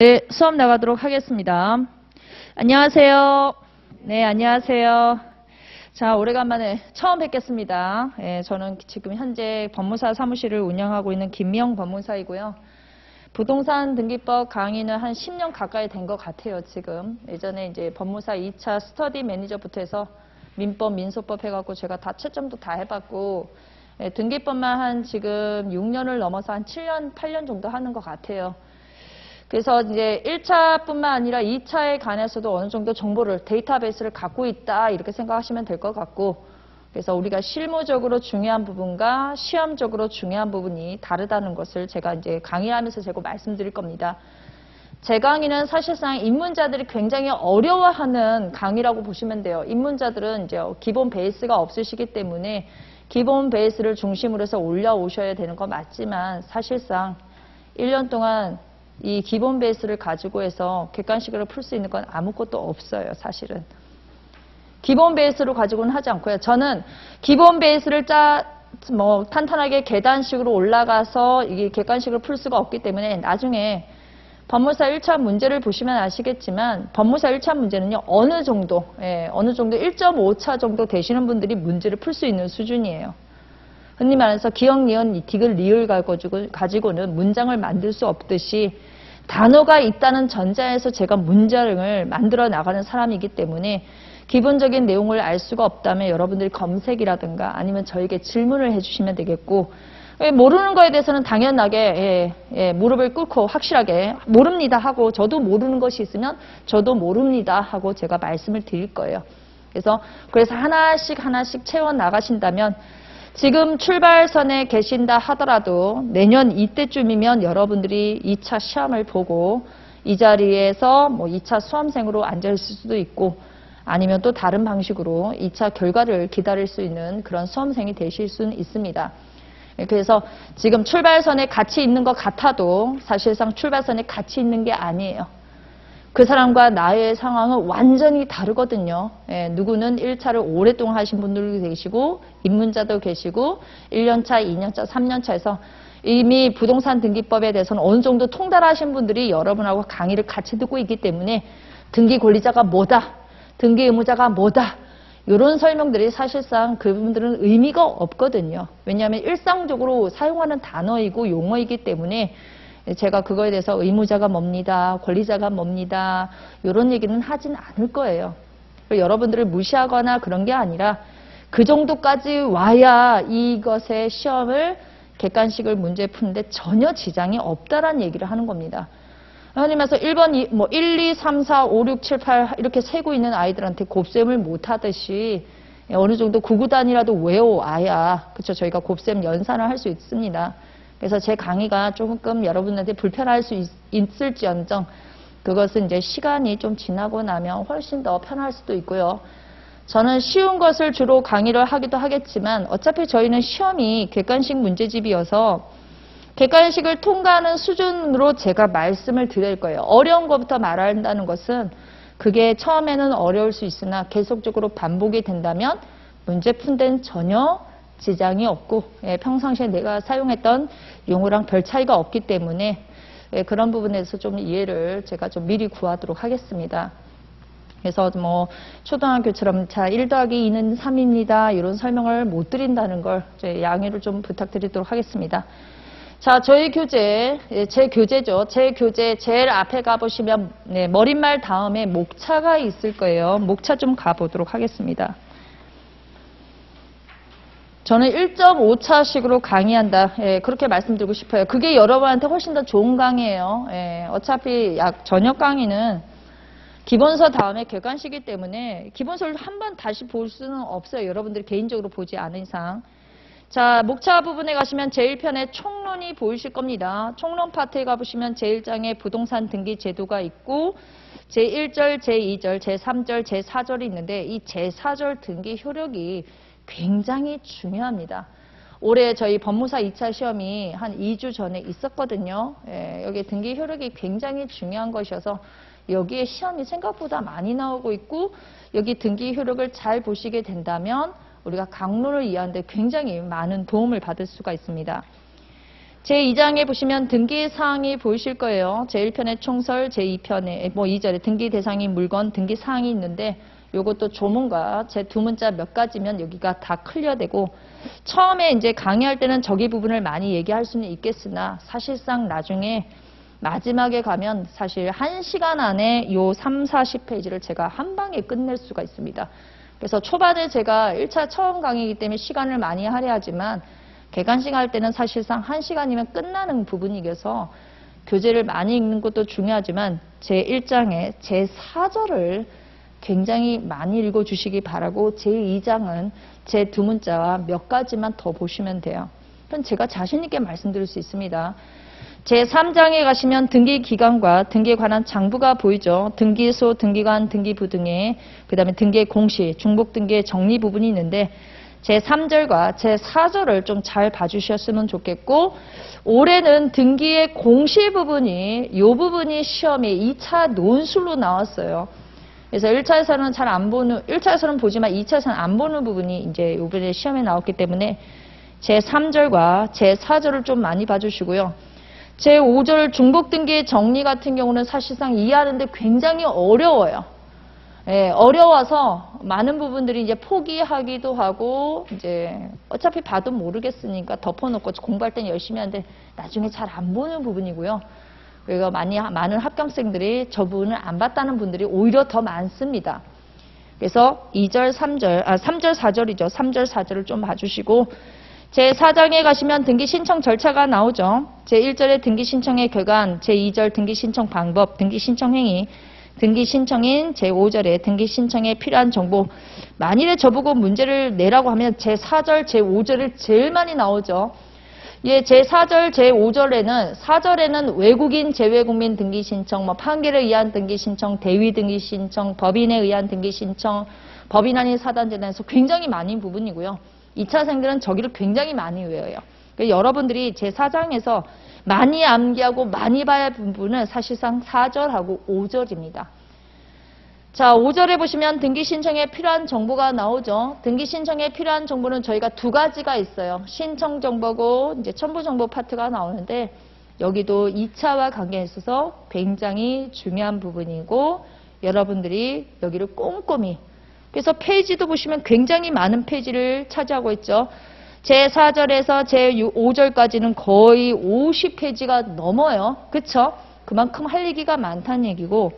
네, 수업 나가도록 하겠습니다. 안녕하세요. 네, 안녕하세요. 자, 오래간만에 처음 뵙겠습니다. 저는 지금 현재 법무사 사무실을 운영하고 있는 김미영 법무사이고요. 부동산 등기법 강의는 한 10년 가까이 된 것 같아요, 지금. 예전에 이제 법무사 2차 스터디 매니저부터 해서 민법, 민소법 해갖고 제가 다 채점도 다 해봤고, 등기법만 한 지금 6년을 넘어서 한 7년, 8년 정도 하는 것 같아요. 그래서 이제 1차뿐만 아니라 2차에 관해서도 어느 정도 정보를, 데이터베이스를 갖고 있다, 이렇게 생각하시면 될 것 같고, 그래서 우리가 실무적으로 중요한 부분과 시험적으로 중요한 부분이 다르다는 것을 제가 이제 강의하면서 제가 말씀드릴 겁니다. 제 강의는 사실상 입문자들이 굉장히 어려워하는 강의라고 보시면 돼요. 입문자들은 이제 기본 베이스가 없으시기 때문에 기본 베이스를 중심으로 해서 올라오셔야 되는 거 맞지만 사실상 1년 동안 이 기본 베이스를 가지고 해서 객관식으로 풀 수 있는 건 아무것도 없어요, 사실은. 기본 베이스로 가지고는 하지 않고요. 저는 기본 베이스를 탄탄하게 계단식으로 올라가서 이게 객관식으로 풀 수가 없기 때문에 나중에 법무사 1차 문제를 보시면 아시겠지만 법무사 1차 문제는요, 어느 정도 1.5차 정도 되시는 분들이 문제를 풀 수 있는 수준이에요. 흔히 말해서 기역, 니은, 디귿, 리을 가지고는 문장을 만들 수 없듯이 단어가 있다는 전제에서 제가 문장을 만들어 나가는 사람이기 때문에 기본적인 내용을 알 수가 없다면 여러분들이 검색이라든가 아니면 저에게 질문을 해주시면 되겠고, 모르는 거에 대해서는 당연하게 무릎을 꿇고 확실하게 모릅니다 하고, 저도 모르는 것이 있으면 저도 모릅니다 하고 제가 말씀을 드릴 거예요. 그래서 하나씩 채워 나가신다면 지금 출발선에 계신다 하더라도 내년 이때쯤이면 여러분들이 2차 시험을 보고 이 자리에서 2차 수험생으로 앉아 있을 수도 있고, 아니면 또 다른 방식으로 2차 결과를 기다릴 수 있는 그런 수험생이 되실 수는 있습니다. 그래서 지금 출발선에 같이 있는 것 같아도 사실상 출발선에 같이 있는 게 아니에요. 그 사람과 나의 상황은 완전히 다르거든요. 누구는 1차를 오랫동안 하신 분들도 계시고 입문자도 계시고 1년차, 2년차, 3년차에서 이미 부동산 등기법에 대해서는 어느 정도 통달하신 분들이 여러분하고 강의를 같이 듣고 있기 때문에 등기 권리자가 뭐다, 등기 의무자가 뭐다, 이런 설명들이 사실상 그분들은 의미가 없거든요. 왜냐하면 일상적으로 사용하는 단어이고 용어이기 때문에 제가 그거에 대해서 의무자가 뭡니다, 권리자가 뭡니다, 이런 얘기는 하진 않을 거예요. 여러분들을 무시하거나 그런 게 아니라 그 정도까지 와야 이것의 시험을 객관식을 문제 푸는데 전혀 지장이 없다라는 얘기를 하는 겁니다. 아니면서 1번, 1, 2, 3, 4, 5, 6, 7, 8 이렇게 세고 있는 아이들한테 곱셈을 못하듯이 어느 정도 구구단이라도 외워와야, 그렇죠, 저희가 곱셈 연산을 할 수 있습니다. 그래서 제 강의가 조금 여러분한테 불편할 수 있을지언정 그것은 이제 시간이 좀 지나고 나면 훨씬 더 편할 수도 있고요. 저는 쉬운 것을 주로 강의를 하기도 하겠지만 어차피 저희는 시험이 객관식 문제집이어서 객관식을 통과하는 수준으로 제가 말씀을 드릴 거예요. 어려운 것부터 말한다는 것은 그게 처음에는 어려울 수 있으나 계속적으로 반복이 된다면 문제 푼 데는 전혀 지장이 없고 평상시에 내가 사용했던 용어랑 별 차이가 없기 때문에 그런 부분에서 좀 이해를 제가 좀 미리 구하도록 하겠습니다. 그래서 초등학교처럼 1 더하기 2는 3입니다. 이런 설명을 못 드린다는 걸 양해를 좀 부탁드리도록 하겠습니다. 자, 저희 교재, 제 교재죠. 제 교재 제일 앞에 가보시면 머릿말 다음에 목차가 있을 거예요. 목차 좀 가보도록 하겠습니다. 저는 1.5차식으로 강의한다. 그렇게 말씀드리고 싶어요. 그게 여러분한테 훨씬 더 좋은 강의예요. 어차피 저녁 강의는 기본서 다음에 객관식이기 때문에 기본서를 한 번 다시 볼 수는 없어요. 여러분들이 개인적으로 보지 않은 이상. 자, 목차 부분에 가시면 제1편에 총론이 보이실 겁니다. 총론 파트에 가보시면 제1장에 부동산 등기 제도가 있고 제1절, 제2절, 제3절, 제4절이 있는데 이 제4절 등기 효력이 굉장히 중요합니다. 올해 저희 법무사 2차 시험이 한 2주 전에 있었거든요. 여기 등기 효력이 굉장히 중요한 것이어서 여기에 시험이 생각보다 많이 나오고 있고 여기 등기 효력을 잘 보시게 된다면 우리가 강론을 이해하는 데 굉장히 많은 도움을 받을 수가 있습니다. 제2장에 보시면 등기사항이 보이실 거예요. 제1편의 총설, 제2편에 2절에 등기 대상인 물건, 등기 사항이 있는데 요것도 조문과 제 두 문자 몇 가지면 여기가 다 클리어되고 처음에 이제 강의할 때는 저기 부분을 많이 얘기할 수는 있겠으나 사실상 나중에 마지막에 가면 사실 1시간 안에 요 3, 40페이지를 제가 한 방에 끝낼 수가 있습니다. 그래서 초반에 제가 1차 처음 강의이기 때문에 시간을 많이 할애하지만 개관식 할 때는 사실상 1시간이면 끝나는 부분이어서 교재를 많이 읽는 것도 중요하지만 제1장에 제4절을 굉장히 많이 읽어주시기 바라고 제2장은 제 두 문자와 몇 가지만 더 보시면 돼요. 그럼 제가 자신 있게 말씀드릴 수 있습니다. 제3장에 가시면 등기기관과 등기에 관한 장부가 보이죠. 등기소, 등기관, 등기부 등의 그 다음에 등기의 공시, 중복등기의 정리 부분이 있는데 제3절과 제4절을 좀 잘 봐주셨으면 좋겠고 올해는 등기의 공시 부분이 이 부분이 시험에 2차 논술로 나왔어요. 그래서 1차에서는 잘 안 보는, 1차에서는 보지만 2차에서는 안 보는 부분이 이제 이번에 시험에 나왔기 때문에 제3절과 제4절을 좀 많이 봐주시고요. 제5절 중복등기의 정리 같은 경우는 사실상 이해하는데 굉장히 어려워요. 예, 어려워서 많은 부분들이 이제 포기하기도 하고 이제 어차피 봐도 모르겠으니까 덮어놓고 공부할 땐 열심히 하는데 나중에 잘 안 보는 부분이고요. 그리고 많은 합격생들이 저 부분을 안 봤다는 분들이 오히려 더 많습니다. 그래서 2절, 3절, 3절, 4절이죠. 3절, 4절을 좀 봐주시고 제4장에 가시면 등기 신청 절차가 나오죠. 제1절에 등기 신청의 결관, 제2절 등기 신청 방법, 등기 신청 행위, 등기 신청인 제5절에 등기 신청에 필요한 정보. 만일에 저보고 문제를 내라고 하면 제4절, 제5절을 제일 많이 나오죠. 예, 제4절, 제5절에는 4절에는 외국인, 재외국민 등기 신청, 판결에 의한 등기 신청, 대위 등기 신청, 법인에 의한 등기 신청, 법인 아닌 사단재단에서 굉장히 많은 부분이고요. 2차생들은 저기를 굉장히 많이 외워요. 여러분들이 제4장에서 많이 암기하고 많이 봐야 할 부분은 사실상 4절하고 5절입니다. 자, 5절에 보시면 등기 신청에 필요한 정보가 나오죠. 등기 신청에 필요한 정보는 저희가 두 가지가 있어요. 신청 정보고 이제 첨부 정보 파트가 나오는데 여기도 2차와 관계에 있어서 굉장히 중요한 부분이고 여러분들이 여기를 꼼꼼히 그래서 페이지도 보시면 굉장히 많은 페이지를 차지하고 있죠. 제4절에서 제5절까지는 거의 50페이지가 넘어요. 그쵸? 그만큼 할 얘기가 많다는 얘기고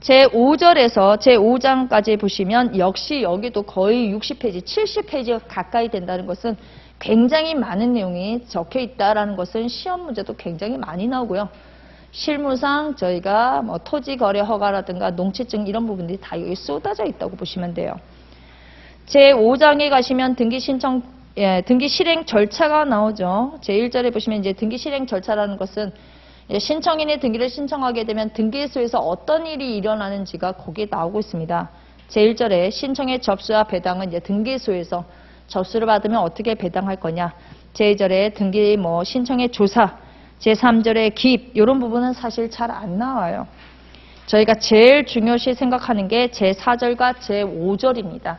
제5절에서 제5장까지 보시면 역시 여기도 거의 60페이지, 70페이지가 가까이 된다는 것은 굉장히 많은 내용이 적혀 있다는 것은 시험 문제도 굉장히 많이 나오고요. 실무상 저희가 토지 거래 허가라든가 농취증 이런 부분들이 다 여기 쏟아져 있다고 보시면 돼요. 제5장에 가시면 등기 신청, 등기 실행 절차가 나오죠. 제1절에 보시면 이제 등기 실행 절차라는 것은 신청인의 등기를 신청하게 되면 등기소에서 어떤 일이 일어나는지가 거기에 나오고 있습니다. 제1절에 신청의 접수와 배당은 이제 등기소에서 접수를 받으면 어떻게 배당할 거냐. 제2절에 등기 신청의 조사, 제3절의 기입 이런 부분은 사실 잘 안 나와요. 저희가 제일 중요시 생각하는 게 제4절과 제5절입니다.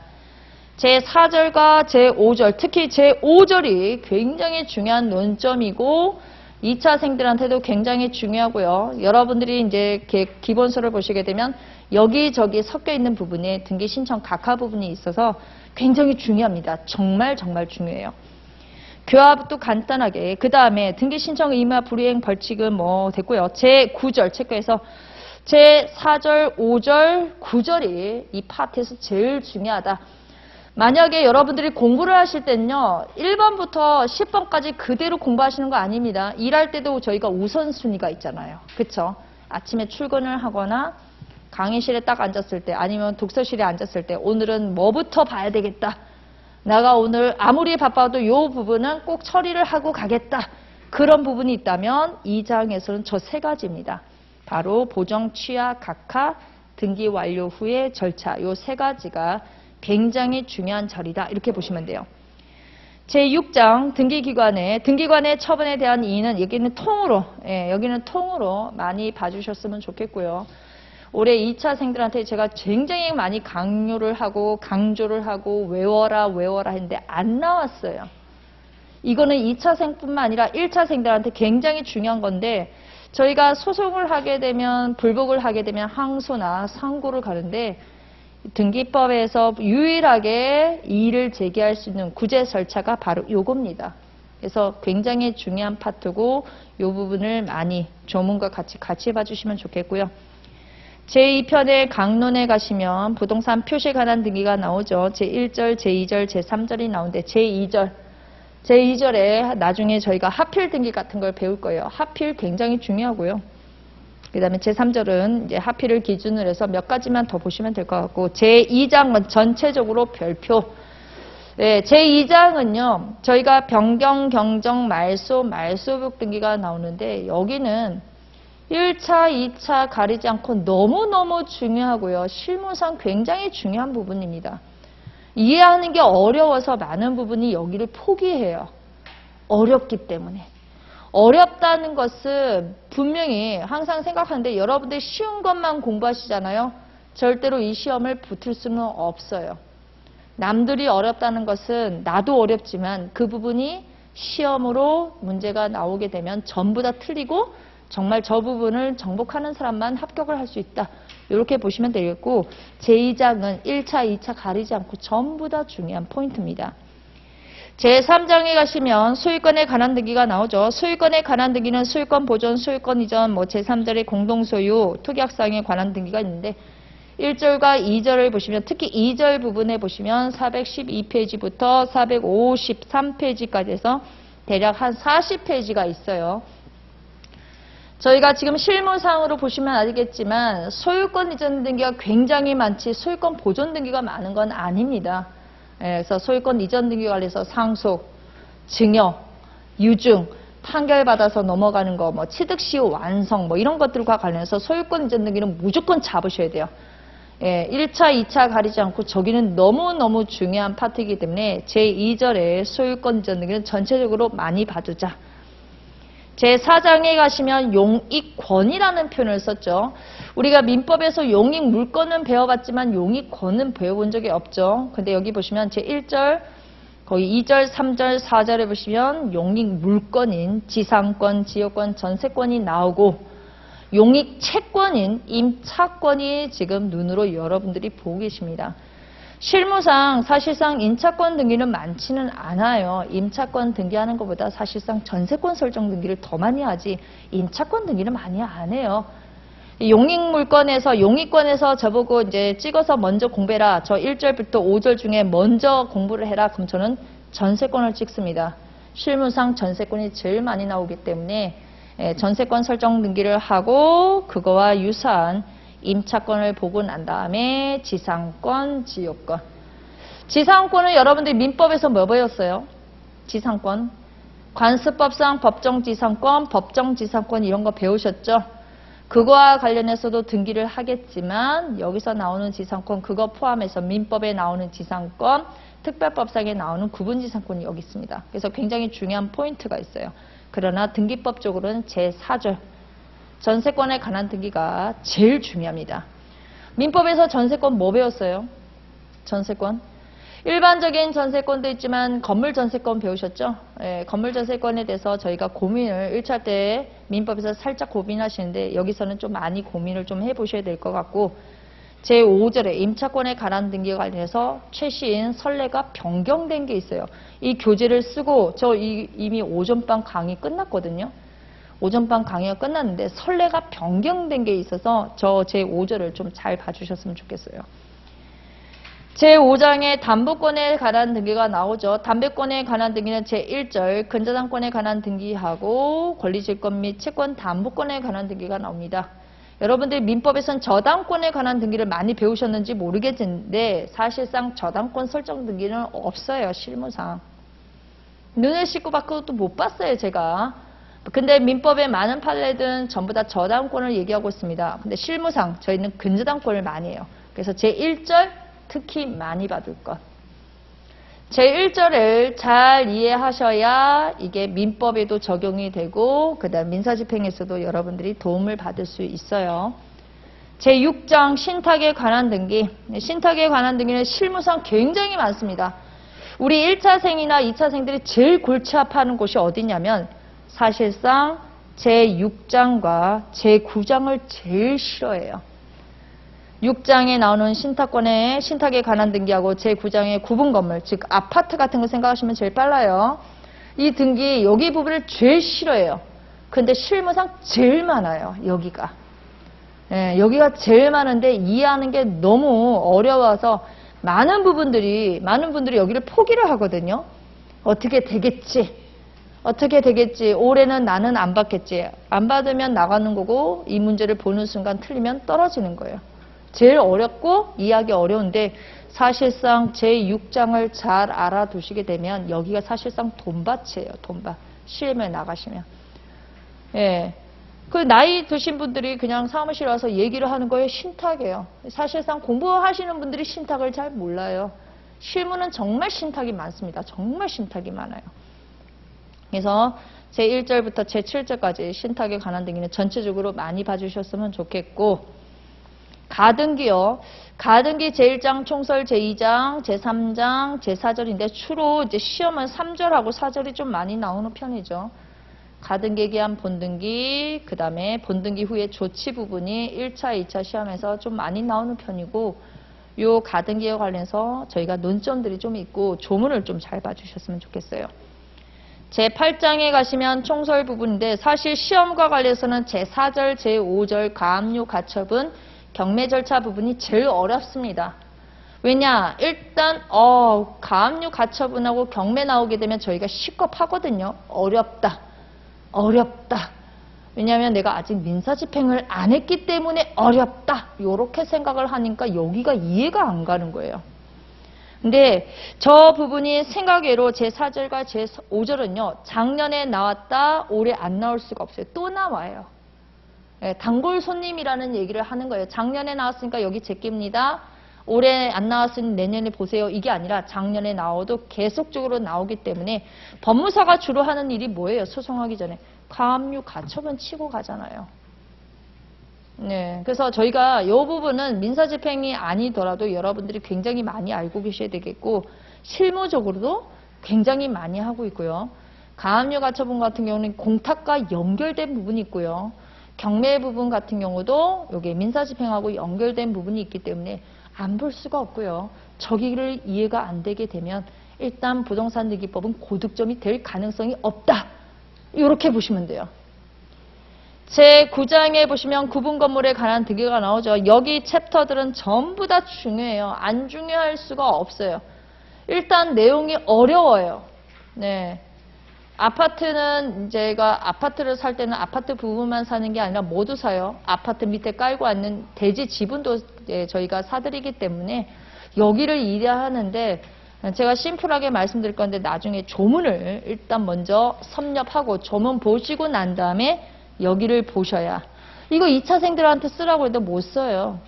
제4절과 제5절, 특히 제5절이 굉장히 중요한 논점이고 2차생들한테도 굉장히 중요하고요. 여러분들이 이제 기본서를 보시게 되면 여기저기 섞여 있는 부분에 등기 신청 각하 부분이 있어서 굉장히 중요합니다. 정말 중요해요. 교합도 간단하게 그 다음에 등기 신청 의무와 불이행 벌칙은 됐고요. 제9절 체크해서 제4절, 5절, 9절이 이 파트에서 제일 중요하다. 만약에 여러분들이 공부를 하실 때는요. 1번부터 10번까지 그대로 공부하시는 거 아닙니다. 일할 때도 저희가 우선순위가 있잖아요. 그쵸? 아침에 출근을 하거나 강의실에 딱 앉았을 때 아니면 독서실에 앉았을 때 오늘은 뭐부터 봐야 되겠다. 내가 오늘 아무리 바빠도 이 부분은 꼭 처리를 하고 가겠다. 그런 부분이 있다면 2장에서는 저 세 가지입니다. 바로 보정, 취하, 각하, 등기 완료 후의 절차 이 세 가지가 굉장히 중요한 자리다. 이렇게 보시면 돼요. 제6장 등기기관의 처분에 대한 이의는 여기는 통으로 많이 봐주셨으면 좋겠고요. 올해 2차생들한테 제가 굉장히 많이 강조를 하고 외워라 했는데 안 나왔어요. 이거는 2차생뿐만 아니라 1차생들한테 굉장히 중요한 건데 저희가 소송을 하게 되면 불복을 하게 되면 항소나 상고를 가는데 등기법에서 유일하게 이의를 제기할 수 있는 구제 절차가 바로 요겁니다. 그래서 굉장히 중요한 파트고 이 부분을 많이 조문과 같이 봐주시면 좋겠고요. 제2편의 강론에 가시면 부동산 표시에 관한 등기가 나오죠. 제1절, 제2절, 제3절이 나오는데 제2절에 나중에 저희가 하필 등기 같은 걸 배울 거예요. 하필 굉장히 중요하고요. 그 다음에 제3절은 이제 하필을 기준으로 해서 몇 가지만 더 보시면 될 것 같고 제2장은 전체적으로 별표. 네, 제2장은요. 저희가 변경, 경정, 말소, 말소복 등기가 나오는데 여기는 1차, 2차 가리지 않고 너무너무 중요하고요. 실무상 굉장히 중요한 부분입니다. 이해하는 게 어려워서 많은 부분이 여기를 포기해요. 어렵기 때문에. 어렵다는 것은 분명히 항상 생각하는데 여러분들 쉬운 것만 공부하시잖아요. 절대로 이 시험을 붙을 수는 없어요. 남들이 어렵다는 것은 나도 어렵지만 그 부분이 시험으로 문제가 나오게 되면 전부 다 틀리고 정말 저 부분을 정복하는 사람만 합격을 할 수 있다. 이렇게 보시면 되겠고 제2장은 1차, 2차 가리지 않고 전부 다 중요한 포인트입니다. 제3장에 가시면 소유권에 관한 등기가 나오죠. 소유권에 관한 등기는 소유권 보존, 소유권 이전, 제3절의 공동소유, 투기약상에 관한 등기가 있는데 1절과 2절을 보시면 특히 2절 부분에 보시면 412페이지부터 453페이지까지 해서 대략 한 40페이지가 있어요. 저희가 지금 실무상으로 보시면 알겠지만 소유권 이전 등기가 굉장히 많지 소유권 보존 등기가 많은 건 아닙니다. 그래서 소유권 이전 등기 관련해서 상속, 증여, 유증, 판결받아서 넘어가는 거, 취득시효 완성 이런 것들과 관련해서 소유권 이전 등기는 무조건 잡으셔야 돼요. 1차, 2차 가리지 않고 저기는 너무너무 중요한 파트이기 때문에 제2절에 소유권 이전 등기는 전체적으로 많이 봐두자. 제4장에 가시면 용익권이라는 표현을 썼죠. 우리가 민법에서 용익물권은 배워봤지만 용익권은 배워본 적이 없죠. 근데 여기 보시면 제1절, 거기 2절, 3절, 4절에 보시면 용익물권인 지상권, 지역권, 전세권이 나오고 용익채권인 임차권이 지금 눈으로 여러분들이 보고 계십니다. 실무상 사실상 임차권 등기는 많지는 않아요. 임차권 등기하는 것보다 사실상 전세권 설정 등기를 더 많이 하지 임차권 등기는 많이 안 해요. 용익물권에서 용익권에서 저보고 이제 찍어서 먼저 공부해라. 저 1절부터 5절 중에 먼저 공부를 해라. 그럼 저는 전세권을 찍습니다. 실무상 전세권이 제일 많이 나오기 때문에 전세권 설정 등기를 하고 그거와 유사한 임차권을 보고 난 다음에 지상권, 지역권. 지상권은 여러분들이 민법에서 뭐 배웠어요? 지상권. 관습법상 법정지상권, 법정지상권 이런 거 배우셨죠? 그거와 관련해서도 등기를 하겠지만 여기서 나오는 지상권 그거 포함해서 민법에 나오는 지상권, 특별법상에 나오는 구분지상권이 여기 있습니다. 그래서 굉장히 중요한 포인트가 있어요. 그러나 등기법적으로는 제4절. 전세권에 관한 등기가 제일 중요합니다. 민법에서 전세권 뭐 배웠어요? 전세권. 일반적인 전세권도 있지만 건물 전세권 배우셨죠? 건물 전세권에 대해서 저희가 고민을 1차 때 민법에서 살짝 고민하시는데 여기서는 좀 많이 고민을 좀 해보셔야 될 것 같고 제5절에 임차권에 관한 등기에 관련해서 최신 선례가 변경된 게 있어요. 이 교재를 쓰고 저 이미 오전반 강의 끝났거든요. 오전반 강의가 끝났는데 선례가 변경된 게 있어서 저 제5절을 좀 잘 봐주셨으면 좋겠어요. 제5장에 담보권에 관한 등기가 나오죠. 담보권에 관한 등기는 제1절 근저당권에 관한 등기하고 권리질권 및 채권 담보권에 관한 등기가 나옵니다. 여러분들 민법에서는 저당권에 관한 등기를 많이 배우셨는지 모르겠는데 사실상 저당권 설정 등기는 없어요. 실무상. 눈을 씻고 밖으로도 못 봤어요. 제가. 근데 민법의 많은 판례들은 전부 다 저당권을 얘기하고 있습니다. 근데 실무상 저희는 근저당권을 많이 해요. 그래서 제1절 특히 많이 받을 것. 제1절을 잘 이해하셔야 이게 민법에도 적용이 되고 그다음 민사집행에서도 여러분들이 도움을 받을 수 있어요. 제6장 신탁에 관한 등기. 신탁에 관한 등기는 실무상 굉장히 많습니다. 우리 1차생이나 2차생들이 제일 골치 아파하는 곳이 어디냐면 사실상 제6장과 제9장을 제일 싫어해요. 6장에 나오는 신탁에 관한 등기하고 제9장의 구분 건물, 즉 아파트 같은 거 생각하시면 제일 빨라요. 이 등기 여기 부분을 제일 싫어해요. 근데 실무상 제일 많아요. 여기가. 예, 여기가 제일 많은데 이해하는 게 너무 어려워서 많은 분들이 여기를 포기를 하거든요. 어떻게 되겠지? 올해는 나는 안 받겠지. 안 받으면 나가는 거고 이 문제를 보는 순간 틀리면 떨어지는 거예요. 제일 어렵고 이해하기 어려운데 사실상 제6장을 잘 알아두시게 되면 여기가 사실상 돈밭이에요. 돈밭. 시험에 나가시면. 예. 그 나이 드신 분들이 그냥 사무실 와서 얘기를 하는 거에 신탁이에요. 사실상 공부하시는 분들이 신탁을 잘 몰라요. 실무는 정말 신탁이 많습니다. 정말 신탁이 많아요. 그래서 제1절부터 제7절까지 신탁에 관한 등기는 전체적으로 많이 봐주셨으면 좋겠고, 가등기요. 가등기 제1장 총설 제2장, 제3장, 제4절인데 주로 이제 시험은 3절하고 4절이 좀 많이 나오는 편이죠. 가등기에 기한 본등기, 그 다음에 본등기 후에 조치 부분이 1차, 2차 시험에서 좀 많이 나오는 편이고, 요 가등기에 관련해서 저희가 논점들이 좀 있고 조문을 좀 잘 봐주셨으면 좋겠어요. 제8장에 가시면 총설 부분인데 사실 시험과 관련해서는 제4절, 제5절 가압류 가처분, 경매 절차 부분이 제일 어렵습니다. 왜냐? 일단 가압류 가처분하고 경매 나오게 되면 저희가 시겁하거든요. 어렵다. 왜냐하면 내가 아직 민사집행을 안 했기 때문에 어렵다. 이렇게 생각을 하니까 여기가 이해가 안 가는 거예요. 근데 저 부분이 생각외로 제4절과 제5절은요. 작년에 나왔다. 올해 안 나올 수가 없어요. 또 나와요. 예, 단골 손님이라는 얘기를 하는 거예요. 작년에 나왔으니까 여기 제끼입니다. 올해 안 나왔으니 내년에 보세요. 이게 아니라 작년에 나와도 계속적으로 나오기 때문에 법무사가 주로 하는 일이 뭐예요? 소송하기 전에. 가압류 가처분 치고 가잖아요. 네, 그래서 저희가 이 부분은 민사집행이 아니더라도 여러분들이 굉장히 많이 알고 계셔야 되겠고 실무적으로도 굉장히 많이 하고 있고요. 가압류 가처분 같은 경우는 공탁과 연결된 부분이 있고요. 경매 부분 같은 경우도 여기 민사집행하고 연결된 부분이 있기 때문에 안 볼 수가 없고요. 저기를 이해가 안 되게 되면 일단 부동산 등기법은 고득점이 될 가능성이 없다. 이렇게 보시면 돼요. 제9장에 보시면 구분 건물에 관한 등기가 나오죠. 여기 챕터들은 전부 다 중요해요. 안 중요할 수가 없어요. 일단 내용이 어려워요. 네. 아파트는 제가 아파트를 살 때는 아파트 부분만 사는 게 아니라 모두 사요. 아파트 밑에 깔고 앉는 대지 지분도 저희가 사드리기 때문에 여기를 이해하는데 제가 심플하게 말씀드릴 건데 나중에 조문을 일단 먼저 섭렵하고 조문 보시고 난 다음에 여기를 보셔야. 이거 2차생들한테 쓰라고 해도 못 써요.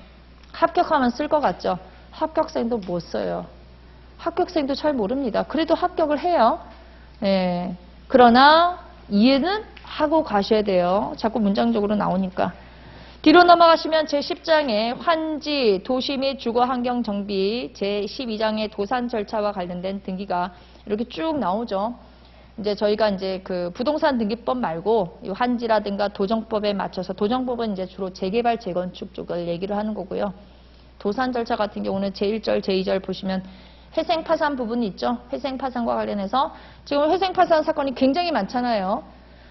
합격하면 쓸 것 같죠? 합격생도 못 써요. 합격생도 잘 모릅니다. 그래도 합격을 해요. 네. 그러나 이해는 하고 가셔야 돼요. 자꾸 문장적으로 나오니까. 뒤로 넘어가시면 제10장에 환지, 도시 및 주거 환경 정비, 제12장에 도산 절차와 관련된 등기가 이렇게 쭉 나오죠. 이제 저희가 이제 그 부동산 등기법 말고 이 환지라든가 도정법에 맞춰서 도정법은 이제 주로 재개발, 재건축 쪽을 얘기를 하는 거고요. 도산 절차 같은 경우는 제1절, 제2절 보시면 회생 파산 부분이 있죠. 회생 파산과 관련해서 지금 회생 파산 사건이 굉장히 많잖아요.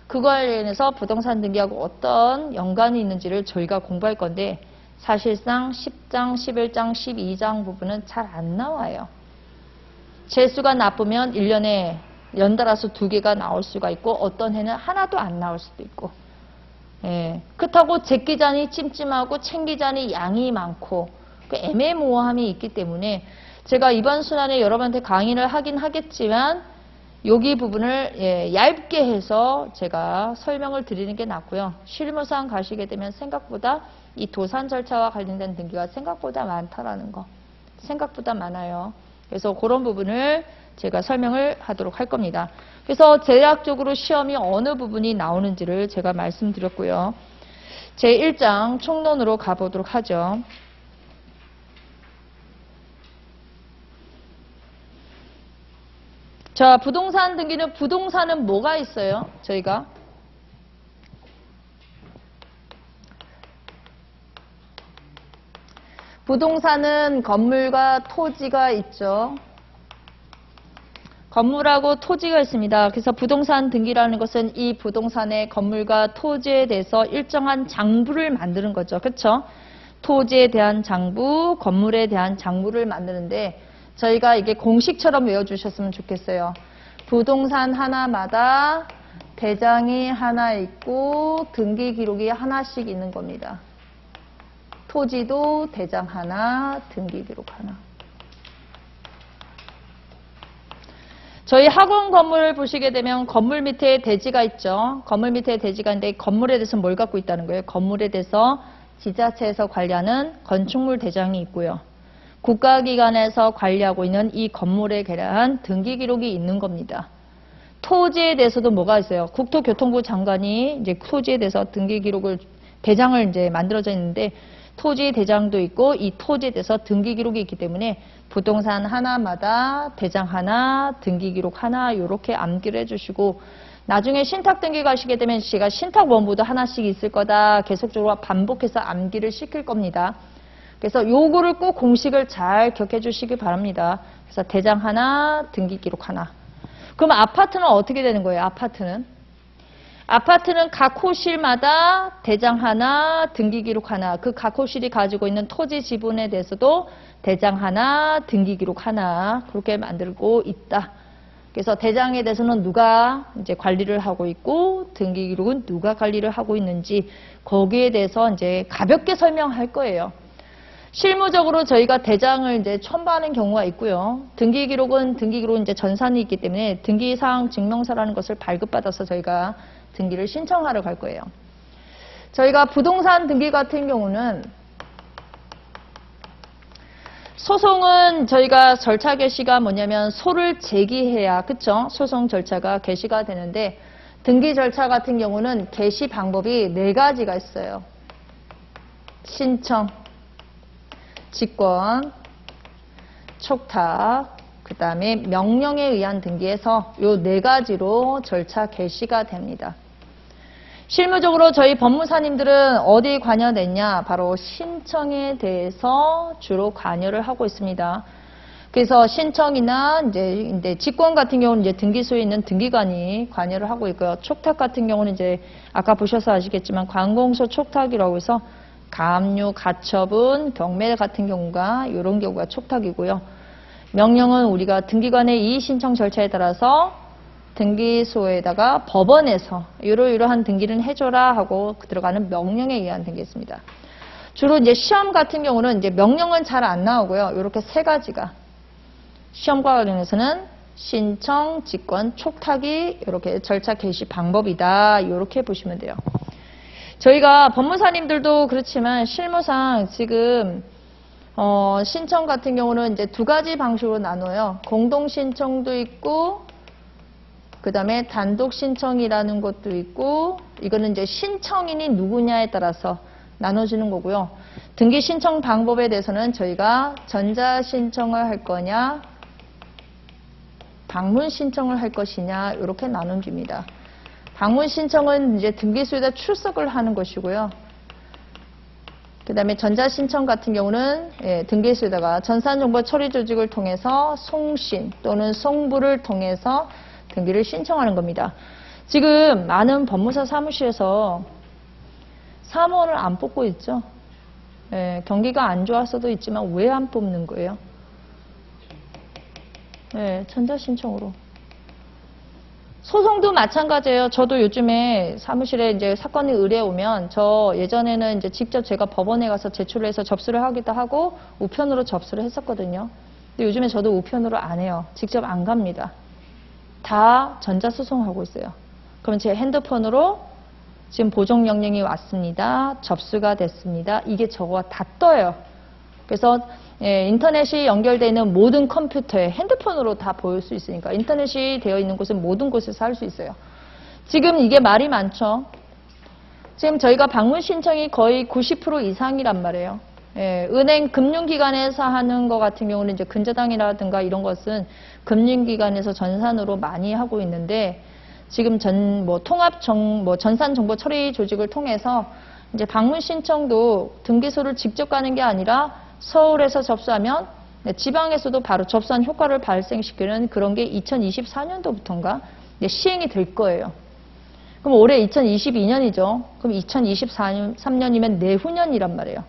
그거에 관련해서 부동산 등기하고 어떤 연관이 있는지를 저희가 공부할 건데 사실상 10장, 11장, 12장 부분은 잘 안 나와요. 재수가 나쁘면 1년에 연달아서 2개가 나올 수가 있고 어떤 해는 하나도 안 나올 수도 있고 예. 그렇다고 제기잔이 찜찜하고 챙기잔이 양이 많고 그 애매모호함이 있기 때문에 제가 이번 순환에 여러분한테 강의를 하긴 하겠지만 여기 부분을 얇게 해서 제가 설명을 드리는 게 낫고요. 실무상 가시게 되면 생각보다 이 도산 절차와 관련된 등기가 생각보다 많다라는 거. 생각보다 많아요. 그래서 그런 부분을 제가 설명을 하도록 할 겁니다. 그래서 대략적으로 시험이 어느 부분이 나오는지를 제가 말씀드렸고요. 제1장 총론으로 가보도록 하죠. 자, 부동산 등기는 부동산은 뭐가 있어요? 저희가 부동산은 건물과 토지가 있죠. 건물하고 토지가 있습니다. 그래서 부동산 등기라는 것은 이 부동산의 건물과 토지에 대해서 일정한 장부를 만드는 거죠. 그렇죠? 토지에 대한 장부, 건물에 대한 장부를 만드는데 저희가 이게 공식처럼 외워주셨으면 좋겠어요. 부동산 하나마다 대장이 하나 있고 등기 기록이 하나씩 있는 겁니다. 토지도 대장 하나, 등기 기록 하나. 저희 학원 건물을 보시게 되면 건물 밑에 대지가 있죠. 건물 밑에 대지가 있는데 건물에 대해서 뭘 갖고 있다는 거예요? 건물에 대해서 지자체에서 관리하는 건축물 대장이 있고요. 국가기관에서 관리하고 있는 이 건물에 대한 등기 기록이 있는 겁니다. 토지에 대해서도 뭐가 있어요? 국토교통부 장관이 이제 토지에 대해서 등기 기록을 대장을 이제 만들어져 있는데 토지 대장도 있고 이 토지에 대해서 등기 기록이 있기 때문에 부동산 하나마다 대장 하나, 등기 기록 하나 이렇게 암기를 해주시고 나중에 신탁 등기 가시게 되면 제가 신탁원부도 하나씩 있을 거다 계속적으로 반복해서 암기를 시킬 겁니다. 그래서 요거를 꼭 공식을 잘 기억해 주시기 바랍니다. 그래서 대장 하나, 등기 기록 하나. 그럼 아파트는 어떻게 되는 거예요? 아파트는 각 호실마다 대장 하나, 등기 기록 하나. 그 각 호실이 가지고 있는 토지 지분에 대해서도 대장 하나, 등기 기록 하나. 그렇게 만들고 있다. 그래서 대장에 대해서는 누가 이제 관리를 하고 있고 등기 기록은 누가 관리를 하고 있는지 거기에 대해서 이제 가볍게 설명할 거예요. 실무적으로 저희가 대장을 이제 첨부하는 경우가 있고요. 등기 기록은 이제 전산이 있기 때문에 등기사항 증명서라는 것을 발급받아서 저희가 등기를 신청하러 갈 거예요. 저희가 부동산 등기 같은 경우는 소송은 저희가 절차 개시가 뭐냐면 소를 제기해야 그쵸? 소송 절차가 개시가 되는데 등기 절차 같은 경우는 개시 방법이 4가지가 있어요. 신청, 직권, 촉탁, 그 다음에 명령에 의한 등기에서 이 4가지로 절차 개시가 됩니다. 실무적으로 저희 법무사님들은 어디 관여됐냐? 바로 신청에 대해서 주로 관여를 하고 있습니다. 그래서 신청이나 이제 직권 같은 경우는 이제 등기소에 있는 등기관이 관여를 하고 있고요. 촉탁 같은 경우는 이제 아까 보셔서 아시겠지만 관공서 촉탁이라고 해서 가압류, 가처분, 경매 같은 경우가 이런 경우가 촉탁이고요. 명령은 우리가 등기관의 이의 신청 절차에 따라서 등기소에다가 법원에서 이러이러한 등기를 해줘라 하고 들어가는 명령에 의한 등기였습니다. 주로 이제 시험 같은 경우는 이제 명령은 잘 안 나오고요. 이렇게 3가지가 시험과 관련해서는 신청, 직권, 촉탁이 이렇게 절차 개시 방법이다. 이렇게 보시면 돼요. 저희가 법무사님들도 그렇지만 실무상 지금 신청 같은 경우는 이제 2가지 방식으로 나눠요. 공동 신청도 있고 그 다음에 단독 신청이라는 것도 있고 이거는 이제 신청인이 누구냐에 따라서 나눠지는 거고요. 등기 신청 방법에 대해서는 저희가 전자 신청을 할 거냐 방문 신청을 할 것이냐 이렇게 나눠집니다. 방문 신청은 이제 등기소에다 출석을 하는 것이고요. 그 다음에 전자 신청 같은 경우는 등기소에다가 전산정보 처리 조직을 통해서 송신 또는 송부를 통해서 등기를 신청하는 겁니다. 지금 많은 법무사 사무실에서 사무원을 안 뽑고 있죠. 경기가 안 좋아서도 있지만 왜 안 뽑는 거예요? 전자신청으로. 소송도 마찬가지예요. 저도 요즘에 사무실에 이제 사건이 의뢰 오면 저 예전에는 이제 직접 제가 법원에 가서 제출을 해서 접수를 하기도 하고 우편으로 접수를 했었거든요. 근데 요즘에 저도 우편으로 안 해요. 직접 안 갑니다. 다 전자소송하고 있어요. 그럼 제 핸드폰으로 지금 보정명령이 왔습니다. 접수가 됐습니다. 이게 저거가 다 떠요. 그래서 인터넷이 연결되어 있는 모든 컴퓨터에 핸드폰으로 다 보일 수 있으니까 인터넷이 되어 있는 곳은 모든 곳에서 할 수 있어요. 지금 이게 말이 많죠. 지금 저희가 방문 신청이 거의 90% 이상이란 말이에요. 예, 은행 금융기관에서 하는 것 같은 경우는 이제 근저당이라든가 이런 것은 금융기관에서 전산으로 많이 하고 있는데 지금 전산 정보 처리 조직을 통해서 이제 방문 신청도 등기소를 직접 가는 게 아니라 서울에서 접수하면 지방에서도 바로 접수한 효과를 발생시키는 그런 게 2024년도부터인가 시행이 될 거예요. 그럼 올해 2022년이죠. 그럼 2023년이면 내후년이란 말이에요.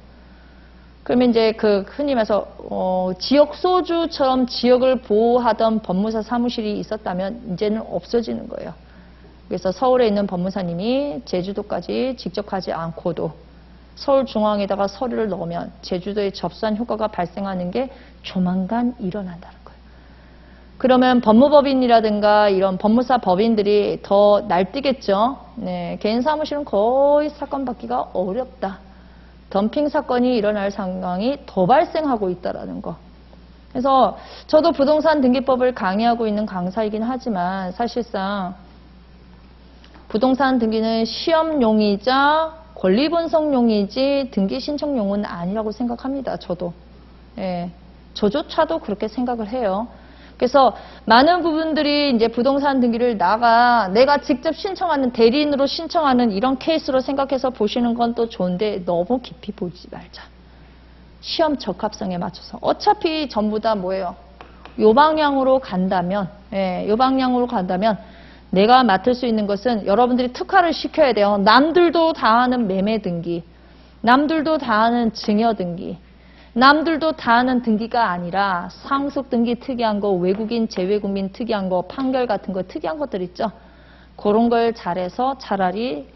그러면 이제 그 흔히 말해서 지역 소주처럼 지역을 보호하던 법무사 사무실이 있었다면 이제는 없어지는 거예요. 그래서 서울에 있는 법무사님이 제주도까지 직접 가지 않고도 서울중앙에다가 서류를 넣으면 제주도에 접수한 효과가 발생하는 게 조만간 일어난다는 거예요. 그러면 법무법인이라든가 이런 법무사 법인들이 더 날뛰겠죠. 네, 개인 사무실은 거의 사건 받기가 어렵다. 덤핑 사건이 일어날 상황이 더 발생하고 있다는 거. 그래서 저도 부동산 등기법을 강의하고 있는 강사이긴 하지만 사실상 부동산 등기는 시험용이자 권리분석용이지 등기 신청용은 아니라고 생각합니다. 저도. 예, 저조차도 그렇게 생각을 해요. 그래서 많은 부분들이 이제 부동산 등기를 내가 직접 신청하는 대리인으로 신청하는 이런 케이스로 생각해서 보시는 건 또 좋은데 너무 깊이 보지 말자. 시험 적합성에 맞춰서. 어차피 전부 다 뭐예요? 요 방향으로 간다면, 요 방향으로 간다면 내가 맡을 수 있는 것은 여러분들이 특화를 시켜야 돼요. 남들도 다 하는 매매 등기, 남들도 다 하는 증여 등기, 남들도 다 하는 등기가 아니라 상속 등기 특이한 거, 외국인, 재외국민 특이한 거, 판결 같은 거 특이한 것들 있죠. 그런 걸 잘해서 차라리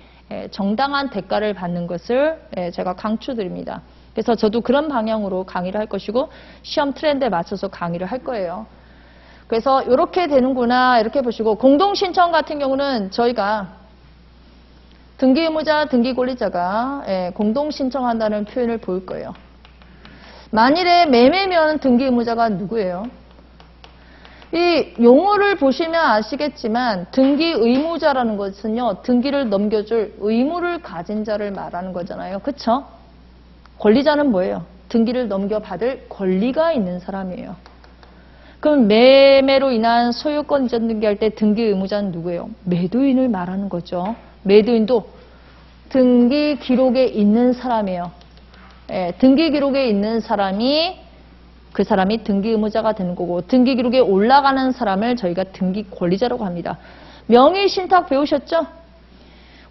정당한 대가를 받는 것을 제가 강추드립니다. 그래서 저도 그런 방향으로 강의를 할 것이고 시험 트렌드에 맞춰서 강의를 할 거예요. 그래서 이렇게 되는구나 이렇게 보시고 공동신청 같은 경우는 저희가 등기의무자, 등기권리자가 공동신청한다는 표현을 볼 거예요. 만일에 매매면 등기의무자가 누구예요? 이 용어를 보시면 아시겠지만 등기의무자라는 것은요. 등기를 넘겨줄 의무를 가진 자를 말하는 거잖아요. 그쵸? 권리자는 뭐예요? 등기를 넘겨받을 권리가 있는 사람이에요. 그럼 매매로 인한 소유권 이전 등기할 때 등기의무자는 누구예요? 매도인을 말하는 거죠. 매도인도 등기 기록에 있는 사람이에요. 등기 기록에 있는 사람이 그 사람이 등기 의무자가 되는 거고 등기 기록에 올라가는 사람을 저희가 등기 권리자라고 합니다. 명의신탁 배우셨죠?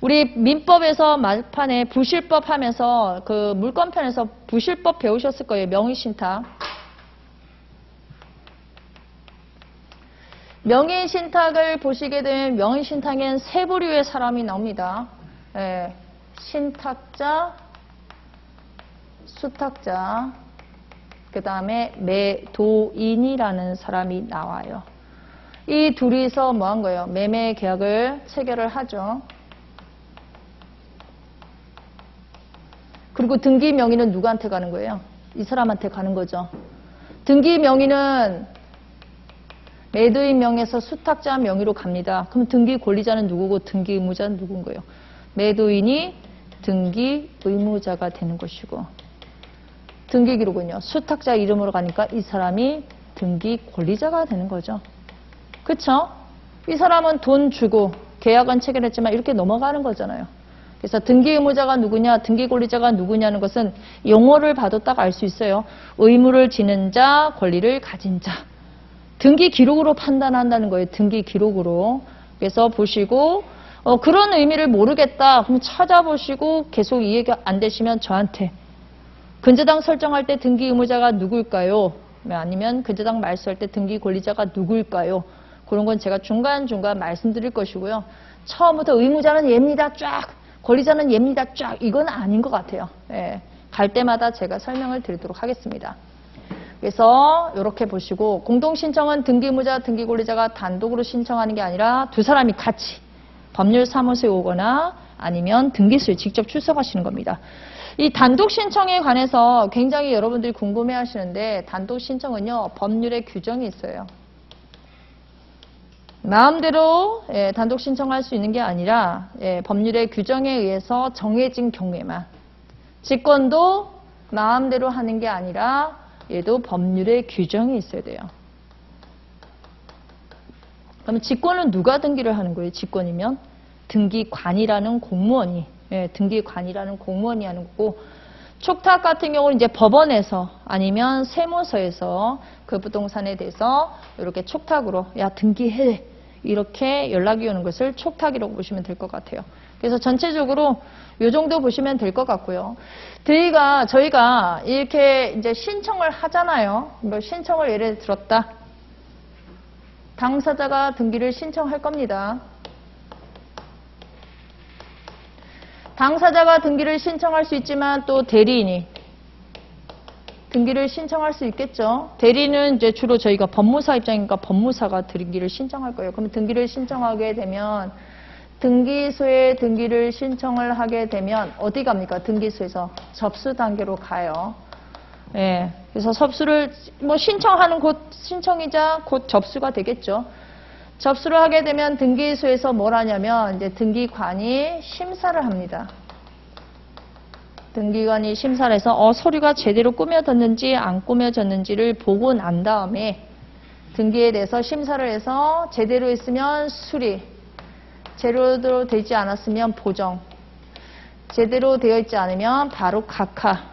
우리 민법에서 말판에 부실법 하면서 그 물권편에서 부실법 배우셨을 거예요. 명의신탁. 명의신탁을 보시게 되면 명의신탁엔 세 부류의 사람이 나옵니다. 신탁자, 수탁자, 그 다음에 매도인이라는 사람이 나와요. 이 둘이서 뭐 한 거예요? 매매 계약을 체결을 하죠. 그리고 등기 명의는 누구한테 가는 거예요? 이 사람한테 가는 거죠. 등기 명의는 매도인 명에서 수탁자 명의로 갑니다. 그럼 등기 권리자는 누구고 등기 의무자는 누군 거예요? 매도인이 등기 의무자가 되는 것이고 등기 기록은요. 수탁자 이름으로 가니까 이 사람이 등기 권리자가 되는 거죠. 그쵸? 이 사람은 돈 주고 계약은 체결했지만 이렇게 넘어가는 거잖아요. 그래서 등기 의무자가 누구냐, 등기 권리자가 누구냐는 것은 용어를 봐도 딱 알 수 있어요. 의무를 지는 자, 권리를 가진 자. 등기 기록으로 판단한다는 거예요. 등기 기록으로. 그래서 보시고 그런 의미를 모르겠다. 그럼 찾아보시고 계속 이해가 안 되시면 저한테 근저당 설정할 때 등기 의무자가 누구일까요? 아니면 근저당 말소할 때 등기 권리자가 누구일까요? 그런 건 제가 중간중간 말씀드릴 것이고요. 처음부터 의무자는 얘입니다. 쫙. 권리자는 얘입니다. 쫙. 이건 아닌 것 같아요. 갈 때마다 제가 설명을 드리도록 하겠습니다. 그래서 이렇게 보시고 공동신청은 등기 의무자, 등기 권리자가 단독으로 신청하는 게 아니라 두 사람이 같이 법률사무소에 오거나 아니면 등기소에 직접 출석하시는 겁니다. 이 단독 신청에 관해서 굉장히 여러분들이 궁금해 하시는데 단독 신청은요. 법률에 규정이 있어요. 마음대로 단독 신청할 수 있는 게 아니라 법률의 규정에 의해서 정해진 경우에만 직권도 마음대로 하는 게 아니라 얘도 법률의 규정이 있어야 돼요. 그러면 직권은 누가 등기를 하는 거예요? 직권이면 등기관이라는 공무원이, 등기관이라는 공무원이 하는 거고, 촉탁 같은 경우는 이제 법원에서 아니면 세무서에서 그 부동산에 대해서 이렇게 촉탁으로 야 등기해 이렇게 연락이 오는 것을 촉탁이라고 보시면 될 것 같아요. 그래서 전체적으로 이 정도 보시면 될 것 같고요. 저희가 이렇게 이제 신청을 하잖아요. 뭐 신청을 예를 들었다. 당사자가 등기를 신청할 겁니다. 당사자가 등기를 신청할 수 있지만 또 대리인이 등기를 신청할 수 있겠죠. 대리는 이제 주로 저희가 법무사 입장이니까 법무사가 등기를 신청할 거예요. 그럼 등기를 신청하게 되면 등기소에 등기를 신청을 하게 되면 어디 갑니까? 등기소에서 접수 단계로 가요. 예. 그래서 접수를 뭐 신청하는 곧 신청이자 곧 접수가 되겠죠. 접수를 하게 되면 등기소에서 뭘 하냐면 이제 등기관이 심사를 합니다. 등기관이 심사를 해서 서류가 제대로 꾸며졌는지 안 꾸며졌는지를 보고 난 다음에 등기에 대해서 심사를 해서 제대로 했으면 수리, 제대로 되지 않았으면 보정, 제대로 되어 있지 않으면 바로 각하,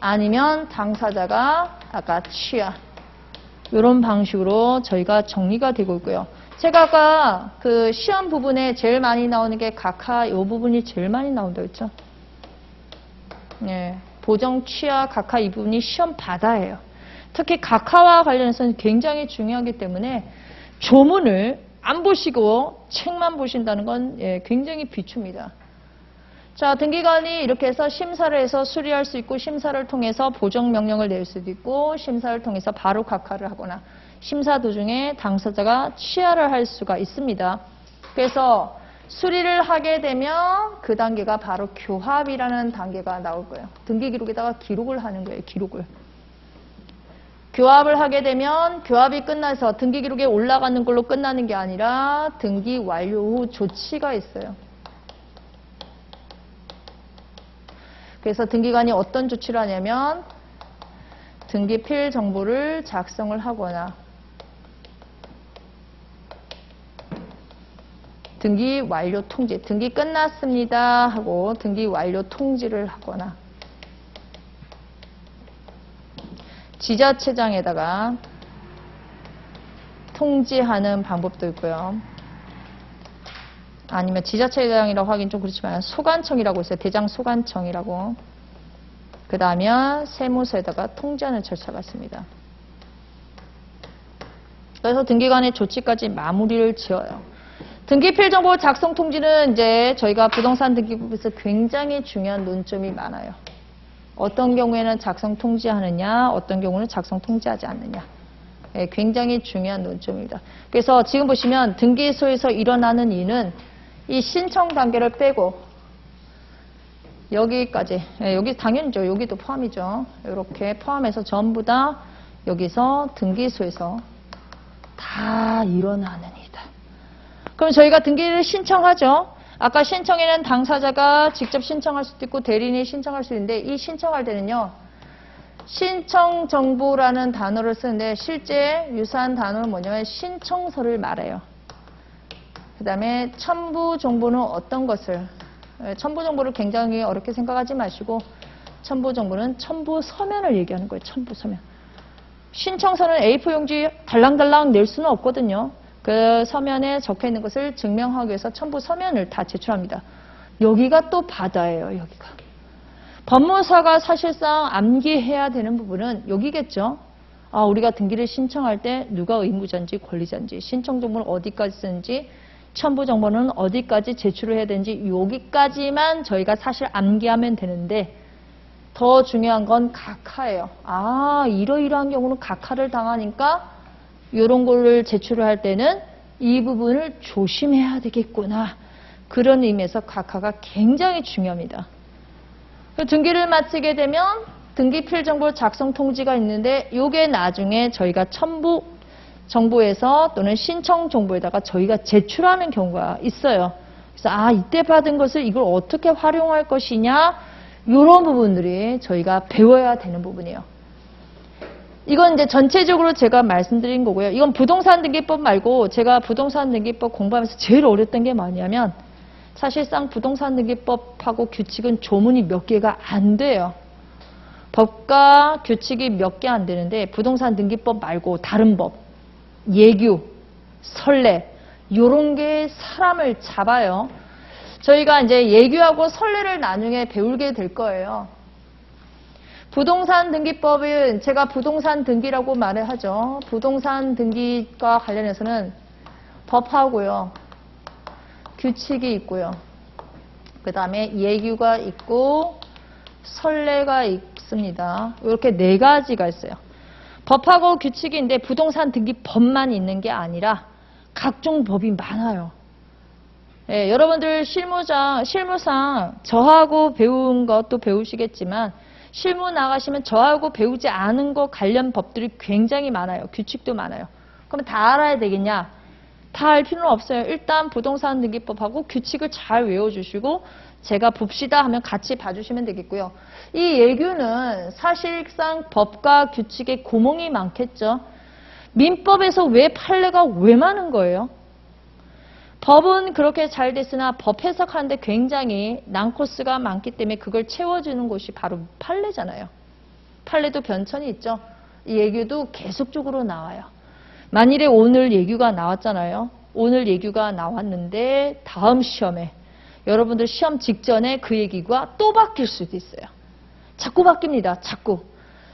아니면 당사자가 아까 취하, 이런 방식으로 저희가 정리가 되고 있고요. 제가 아까 그 시험 부분에 제일 많이 나오는 게 각하, 이 부분이 제일 많이 나온다고 했죠. 네, 보정, 취하, 각하 이 부분이 시험 바다예요. 특히 각하와 관련해서는 굉장히 중요하기 때문에 조문을 안 보시고 책만 보신다는 건 굉장히 비춥니다. 자, 등기관이 이렇게 해서 심사를 해서 수리할 수 있고 심사를 통해서 보정 명령을 낼 수도 있고 심사를 통해서 바로 각하를 하거나 심사 도중에 당사자가 취하를 할 수가 있습니다. 그래서 수리를 하게 되면 그 단계가 바로 교합이라는 단계가 나올 거예요. 등기 기록에다가 기록을 하는 거예요. 기록을. 교합을 하게 되면 교합이 끝나서 등기 기록에 올라가는 걸로 끝나는 게 아니라 등기 완료 후 조치가 있어요. 그래서 등기관이 어떤 조치를 하냐면 등기필 정보를 작성을 하거나 등기 완료 통지, 등기 끝났습니다 하고 등기 완료 통지를 하거나 지자체장에다가 통지하는 방법도 있고요. 아니면 지자체장이라고 하긴 좀 그렇지만 소관청이라고 있어요. 대장소관청이라고. 그 다음에 세무서에다가 통지하는 절차가 있습니다. 그래서 등기관의 조치까지 마무리를 지어요. 등기필 정보 작성 통지는 이제 저희가 부동산 등기법에서 굉장히 중요한 논점이 많아요. 어떤 경우에는 작성 통지하느냐, 어떤 경우는 작성 통지하지 않느냐. 굉장히 중요한 논점입니다. 그래서 지금 보시면 등기소에서 일어나는 일은 이 신청 단계를 빼고 여기까지, 여기 당연히죠. 여기도 포함이죠. 이렇게 포함해서 전부 다 여기서 등기소에서 다 일어나는 일이다. 그럼 저희가 등기를 신청하죠. 아까 신청에는 당사자가 직접 신청할 수도 있고 대리인이 신청할 수 있는데 이 신청할 때는요. 신청정보라는 단어를 쓰는데 실제 유사한 단어는 뭐냐면 신청서를 말해요. 그 다음에 첨부정보는 어떤 것을, 첨부정보를 굉장히 어렵게 생각하지 마시고 첨부정보는 첨부서면을 얘기하는 거예요. 첨부서면. 신청서는 A4 용지 달랑달랑 낼 수는 없거든요. 그 서면에 적혀있는 것을 증명하기 위해서 첨부서면을 다 제출합니다. 여기가 또 바다예요. 여기가. 법무사가 사실상 암기해야 되는 부분은 여기겠죠. 우리가 등기를 신청할 때 누가 의무자인지 권리자인지 신청정보는 어디까지 쓰는지 첨부정보는 어디까지 제출을 해야 되는지 여기까지만 저희가 사실 암기하면 되는데 더 중요한 건 각하예요. 이러이러한 경우는 각하를 당하니까 이런 거를 제출을 할 때는 이 부분을 조심해야 되겠구나. 그런 의미에서 각하가 굉장히 중요합니다. 등기를 마치게 되면 등기필 정보 작성 통지가 있는데 이게 나중에 저희가 첨부 정보에서 또는 신청 정보에다가 저희가 제출하는 경우가 있어요. 그래서 이때 받은 것을 이걸 어떻게 활용할 것이냐 이런 부분들이 저희가 배워야 되는 부분이에요. 이건 이제 전체적으로 제가 말씀드린 거고요. 이건 부동산 등기법 말고 제가 부동산 등기법 공부하면서 제일 어렸던 게 뭐냐면 사실상 부동산 등기법하고 규칙은 조문이 몇 개가 안 돼요. 법과 규칙이 몇 개 안 되는데 부동산 등기법 말고 다른 법, 예규, 선례 요런 게 사람을 잡아요. 저희가 이제 예규하고 선례를 나중에 배우게 될 거예요. 부동산 등기법은 제가 부동산 등기라고 말을 하죠. 부동산 등기과 관련해서는 법하고요. 규칙이 있고요. 그 다음에 예규가 있고 선례가 있습니다. 이렇게 네 가지가 있어요. 법하고 규칙인데 부동산 등기법만 있는 게 아니라 각종 법이 많아요. 예, 여러분들 실무상 저하고 배운 것도 배우시겠지만 실무 나가시면 저하고 배우지 않은 것 관련 법들이 굉장히 많아요. 규칙도 많아요. 그러면 다 알아야 되겠냐? 다 알 필요는 없어요. 일단 부동산 등기법하고 규칙을 잘 외워주시고 제가 봅시다 하면 같이 봐주시면 되겠고요. 이 예규는 사실상 법과 규칙에 구멍이 많겠죠. 민법에서 왜 판례가 왜 많은 거예요? 법은 그렇게 잘 됐으나 법 해석하는데 굉장히 난코스가 많기 때문에 그걸 채워주는 곳이 바로 판례잖아요. 판례도 변천이 있죠. 이 예규도 계속적으로 나와요. 만일에 오늘 예규가 나왔잖아요. 오늘 예규가 나왔는데 다음 시험에 여러분들 시험 직전에 그 얘기가 또 바뀔 수도 있어요. 자꾸 바뀝니다. 자꾸.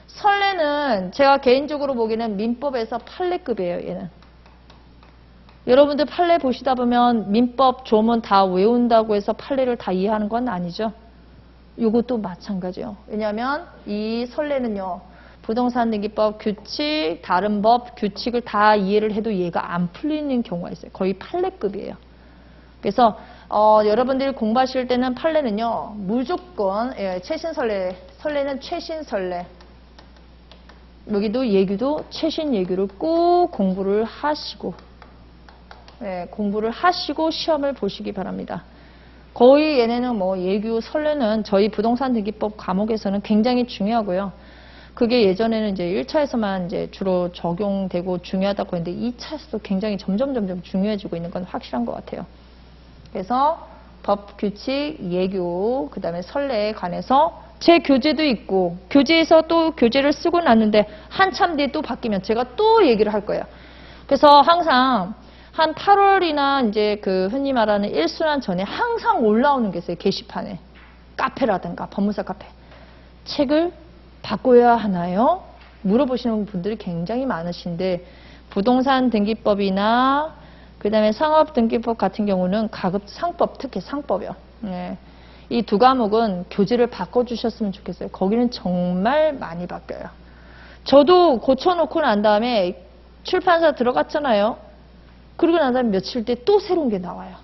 선례는 제가 개인적으로 보기에는 민법에서 판례급이에요. 얘는. 여러분들 판례 보시다 보면 민법 조문 다 외운다고 해서 판례를 다 이해하는 건 아니죠. 이것도 마찬가지예요. 왜냐하면 이 선례는요. 부동산 등기법 규칙, 다른 법 규칙을 다 이해를 해도 얘가 안 풀리는 경우가 있어요. 거의 판례급이에요. 그래서 여러분들이 공부하실 때는 판례는요. 무조건 최신 선례는 최신 선례. 여기도 예규도 최신 예규를 꼭 공부를 하시고 공부를 하시고 시험을 보시기 바랍니다. 거의 얘네는 뭐 예규, 선례는 저희 부동산 등기법 과목에서는 굉장히 중요하고요. 그게 예전에는 이제 1차에서만 이제 주로 적용되고 중요하다고 했는데 2차에서도 굉장히 점점 중요해지고 있는 건 확실한 것 같아요. 그래서 법, 규칙, 예규, 그 다음에 선례에 관해서 제 교재도 있고 교재에서 또 교재를 쓰고 났는데 한참 뒤에 또 바뀌면 제가 또 얘기를 할 거예요. 그래서 항상 한 8월이나 이제 그 흔히 말하는 1순환 전에 항상 올라오는 게 있어요. 게시판에. 카페라든가 법무사 카페. 책을 바꿔야 하나요? 물어보시는 분들이 굉장히 많으신데 부동산 등기법이나 그 다음에 상업등기법 같은 경우는 가급 상법, 특히 상법이요. 이 두 과목은 교재를 바꿔주셨으면 좋겠어요. 거기는 정말 많이 바뀌어요. 저도 고쳐놓고 난 다음에 출판사 들어갔잖아요. 그러고 난 다음에 며칠 뒤에 또 새로운 게 나와요.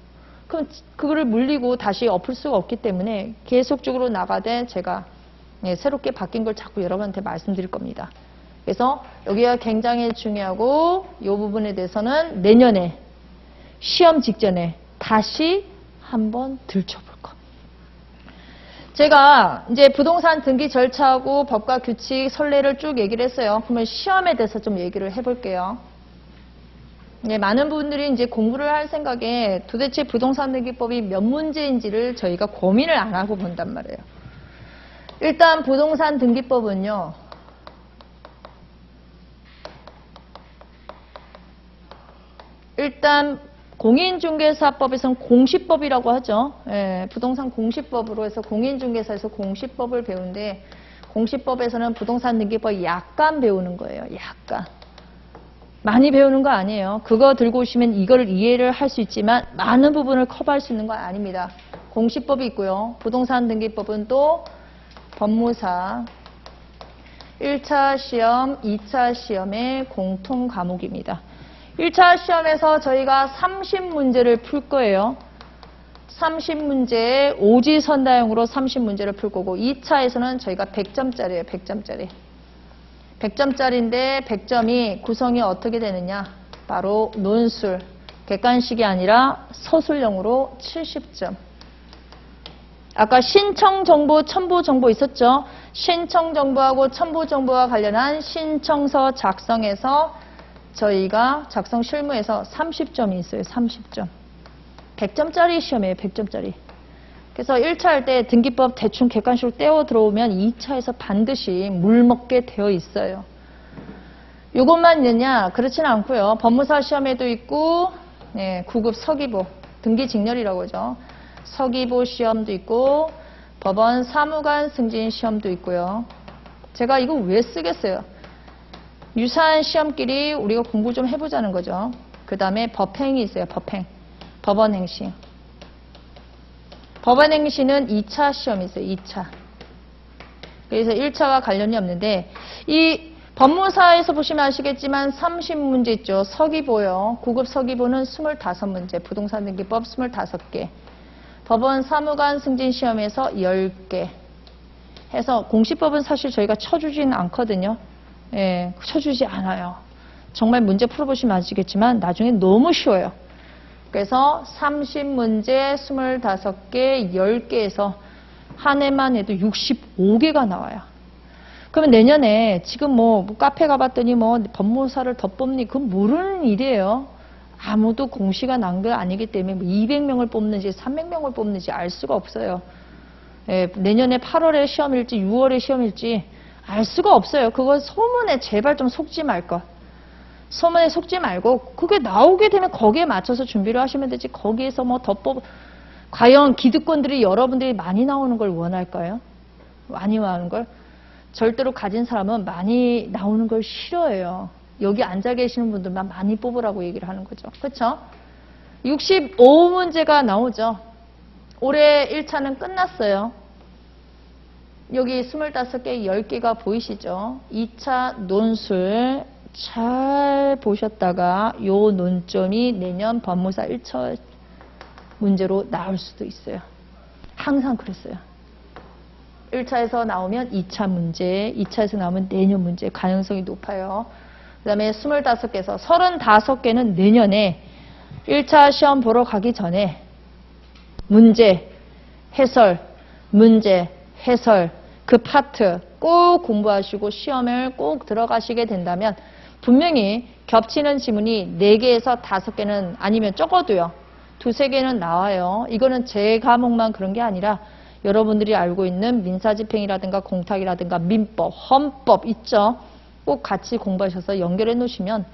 그럼 그거를 물리고 다시 엎을 수가 없기 때문에 계속적으로 나가되 제가 새롭게 바뀐 걸 자꾸 여러분한테 말씀드릴 겁니다. 그래서 여기가 굉장히 중요하고 이 부분에 대해서는 내년에 시험 직전에 다시 한번 들춰볼 거. 제가 이제 부동산 등기 절차하고 법과 규칙, 선례를 쭉 얘기를 했어요. 그러면 시험에 대해서 좀 얘기를 해볼게요. 많은 분들이 이제 공부를 할 생각에 도대체 부동산 등기법이 몇 문제인지를 저희가 고민을 안 하고 본단 말이에요. 일단 부동산 등기법은요. 일단 공인중개사법에서는 공시법이라고 하죠. 부동산 공시법으로 해서 공인중개사에서 공시법을 배우는데 공시법에서는 부동산 등기법 약간 배우는 거예요. 약간. 많이 배우는 거 아니에요. 그거 들고 오시면 이걸 이해를 할 수 있지만 많은 부분을 커버할 수 있는 건 아닙니다. 공시법이 있고요. 부동산 등기법은 또 법무사 1차 시험, 2차 시험의 공통 과목입니다. 1차 시험에서 저희가 30문제를 풀 거예요. 30문제 오지선다형으로 30문제를 풀 거고 2차에서는 저희가 100점짜리예요. 100점짜리. 100점짜리인데 100점이 구성이 어떻게 되느냐? 바로 논술, 객관식이 아니라 서술형으로 70점. 아까 신청정보, 첨부정보 있었죠? 신청정보하고 첨부정보와 관련한 신청서 작성에서 저희가 작성 실무에서 30점이 있어요. 30점. 100점짜리 시험이에요. 100점짜리. 그래서 1차 할 때 등기법 대충 객관식으로 떼어 들어오면 2차에서 반드시 물먹게 되어 있어요. 요것만 있느냐? 그렇지는 않고요. 법무사 시험에도 있고, 네, 9급 서기보, 등기직렬이라고 하죠. 서기보 시험도 있고, 법원 사무관 승진 시험도 있고요. 제가 이거 왜 쓰겠어요? 유사한 시험끼리 우리가 공부 좀 해보자는 거죠. 그 다음에 법행이 있어요. 법행. 법원행시. 법원행시는 2차 시험이 있어요. 2차. 그래서 1차와 관련이 없는데 이 법무사에서 보시면 아시겠지만 30문제 있죠. 서기보요. 9급 서기보는 25문제. 부동산 등기법 25개. 법원 사무관 승진 시험에서 10개. 해서 공시법은 사실 저희가 쳐주지는 않거든요. 예, 쳐주지 않아요. 정말 문제 풀어보시면 아시겠지만 나중에 너무 쉬워요. 그래서 30문제 25개, 10개에서 한 해만 해도 65개가 나와요. 그러면 내년에 지금 뭐 카페 가봤더니 뭐 법무사를 더 뽑니? 그건 모르는 일이에요. 아무도 공시가 난 게 아니기 때문에 200명을 뽑는지 300명을 뽑는지 알 수가 없어요. 예, 내년에 8월에 시험일지 6월에 시험일지 알 수가 없어요. 그거 소문에 제발 좀 속지 말 것. 소문에 속지 말고 그게 나오게 되면 거기에 맞춰서 준비를 하시면 되지. 거기에서 뭐 더 과연 기득권들이 여러분들이 많이 나오는 걸 원할까요? 많이 나오는 걸? 절대로 가진 사람은 많이 나오는 걸 싫어해요. 여기 앉아 계시는 분들만 많이 뽑으라고 얘기를 하는 거죠. 그렇죠? 65문제가 나오죠. 올해 1차는 끝났어요. 여기 25개, 10개가 보이시죠? 2차 논술 잘 보셨다가 요 논점이 내년 법무사 1차 문제로 나올 수도 있어요. 항상 그랬어요. 1차에서 나오면 2차 문제, 2차에서 나오면 내년 문제 가능성이 높아요. 그 다음에 25개에서 35개는 내년에 1차 시험 보러 가기 전에 문제, 해설, 문제, 해설 그 파트 꼭 공부하시고 시험을 꼭 들어가시게 된다면 분명히 겹치는 지문이 4개에서 5개는 아니면 적어도요. 2-3개는 나와요. 이거는 제 과목만 그런 게 아니라 여러분들이 알고 있는 민사집행이라든가 공탁이라든가 민법, 헌법 있죠. 꼭 같이 공부하셔서 연결해 놓으시면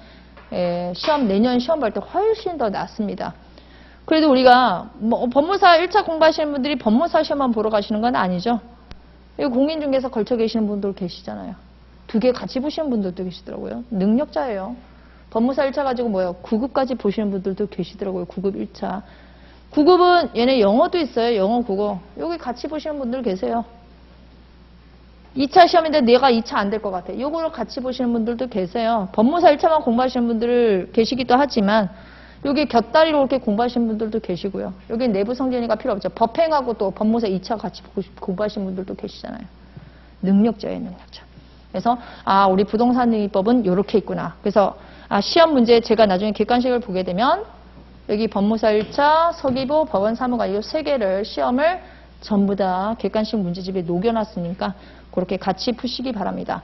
시험 내년 시험 볼 때 훨씬 더 낫습니다. 그래도 우리가 뭐 법무사 1차 공부하시는 분들이 법무사 시험만 보러 가시는 건 아니죠. 공인중개사 걸쳐 계시는 분들 계시잖아요. 2개 같이 보시는 분들도 계시더라고요. 능력자예요. 법무사 1차 가지고 뭐예요? 9급까지 보시는 분들도 계시더라고요. 9급 1차. 9급은 얘네 영어도 있어요. 영어, 국어. 여기 같이 보시는 분들 계세요. 2차 시험인데 내가 2차 안 될 것 같아. 요거를 같이 보시는 분들도 계세요. 법무사 1차만 공부하시는 분들 계시기도 하지만 여기 곁다리로 이렇게 공부하시는 분들도 계시고요. 여기 내부 성진이가 필요 없죠. 법행하고 또 법무사 2차 같이 공부하시는 분들도 계시잖아요. 능력자예요, 능력자. 그래서 우리 부동산 등기법은 이렇게 있구나. 그래서 시험 문제 제가 나중에 객관식을 보게 되면 여기 법무사 1차, 서기보, 법원 사무관 이 3개를 시험을 전부 다 객관식 문제집에 녹여놨으니까 그렇게 같이 푸시기 바랍니다.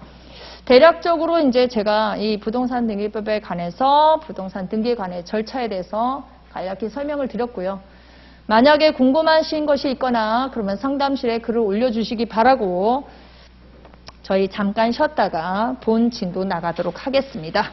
대략적으로 이제 제가 이 부동산 등기법에 관해서 부동산 등기에 관해 절차에 대해서 간략히 설명을 드렸고요. 만약에 궁금하신 것이 있거나 그러면 상담실에 글을 올려주시기 바라고 저희 잠깐 쉬었다가 본 진도 나가도록 하겠습니다.